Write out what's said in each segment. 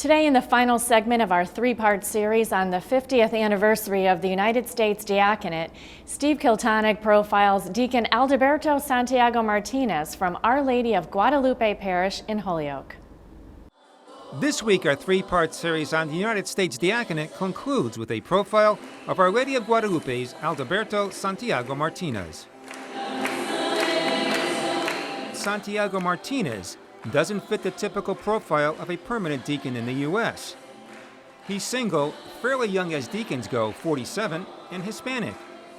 Today, in the final segment of our three-part series on the 50th anniversary of the United States Diaconate, Steve KILTONIC profiles Deacon Aldaberto Santiago-Martinez from Our Lady of Guadalupe Parish in Holyoke. This week, our three-part series on the United States Diaconate concludes with a profile of Our Lady of Guadalupe's Aldaberto Santiago-Martinez. Santiago-Martinez doesn't fit the typical profile of a permanent deacon in the U.S. He's single, fairly young as deacons go, 47, and Hispanic,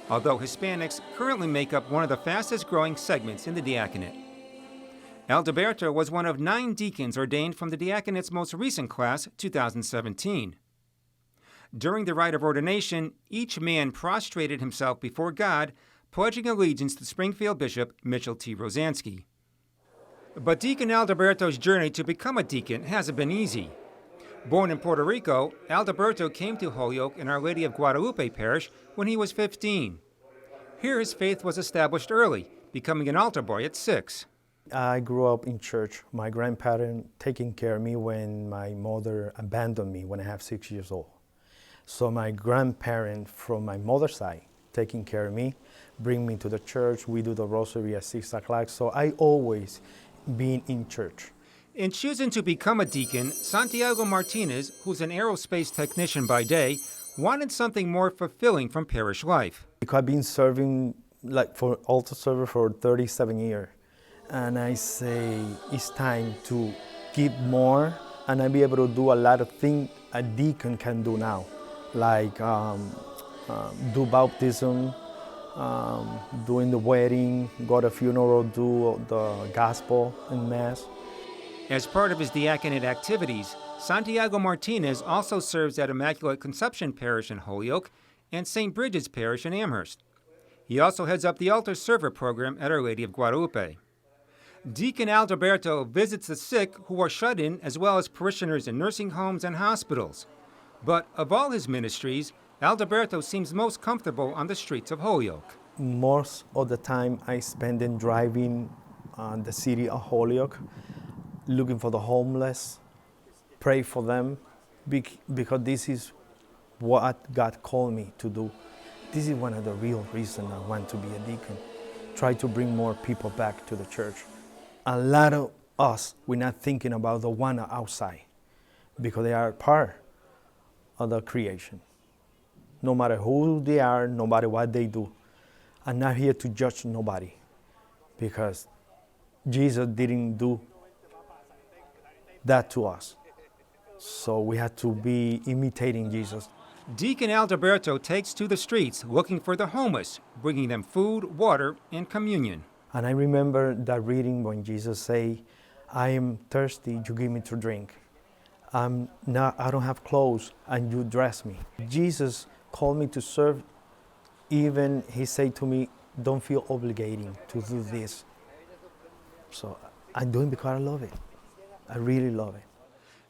although Hispanics currently make up one of the fastest-growing segments in the diaconate. Aldaberto was one of 9 deacons ordained from the diaconate's most recent class, 2017. During the rite of ordination, each man prostrated himself before God, pledging allegiance to Springfield Bishop Mitchell T. Rosansky. But Deacon Aldaberto's journey to become a deacon hasn't been easy. Born in Puerto Rico, Aldaberto came to Holyoke in Our Lady of Guadalupe Parish when he was 15. Here his faith was established early, becoming an altar boy at 6. I grew up in church. My grandparents taking care of me when my mother abandoned me when I was 6 years old. So my grandparent from my mother's side taking care of me, bring me to the church. We do the rosary at 6 o'clock. So I always been in church. In choosing to become a deacon, Santiago-Martinez, who's an aerospace technician by day, wanted something more fulfilling from parish life. I've been serving for altar server for 37 years. And I say it's time to give more, and I be able to do a lot of things a deacon can do now, like do baptism, doing the wedding, go to funeral, do the gospel and mass. As part of his diaconate activities, Santiago-Martinez also serves at Immaculate Conception Parish in Holyoke and St. Bridget's Parish in Amherst. He also heads up the altar server program at Our Lady of Guadalupe. Deacon Aldaberto visits the sick who are shut in, as well as parishioners in nursing homes and hospitals. But of all his ministries, Aldaberto seems most comfortable on the streets of Holyoke. Most of the time I spend in driving the city of Holyoke, looking for the homeless, pray for them, because this is what God called me to do. This is one of the real reasons I want to be a deacon. Try to bring more people back to the church. A lot of us, we're not thinking about the one outside because they are part of the creation. No matter who they are, no matter what they do. I'm not here to judge nobody because Jesus didn't do that to us. So we have to be imitating Jesus. Deacon Aldaberto takes to the streets looking for the homeless, bringing them food, water, and communion. And I remember that reading when Jesus say, I am thirsty, you give me to drink. I don't have clothes, and you dress me. Jesus called me to serve. Even he said to me, don't feel obligated to do this. So I'm doing it because I love it. I really love it.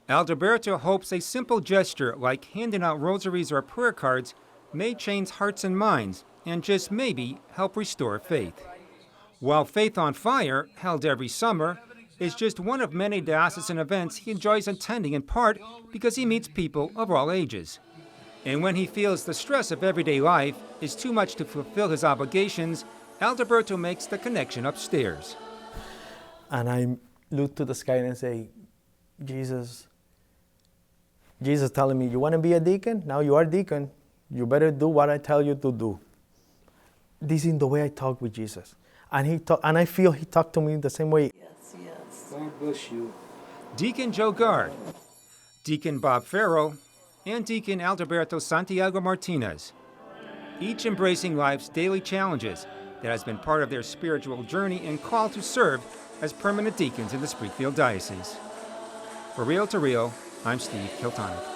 Aldaberto hopes a simple gesture like handing out rosaries or prayer cards may change hearts and minds and just maybe help restore faith. While Faith on Fire, held every summer, is just one of many diocesan events he enjoys attending, in part because he meets people of all ages. And when he feels the stress of everyday life is too much to fulfill his obligations, Aldaberto makes the connection upstairs. And I look to the sky and say, Jesus telling me, you want to be a deacon? Now you are a deacon. You better do what I tell you to do. This is the way I talk with Jesus. And I feel he talked to me the same way. Yes, yes. God bless you. Deacon Joe Gard, Deacon Bob Farrell, and Deacon Aldaberto Santiago-Martinez, each embracing life's daily challenges that has been part of their spiritual journey and call to serve as permanent deacons in the Springfield Diocese. For Real to Real, I'm Steve KILTONIC.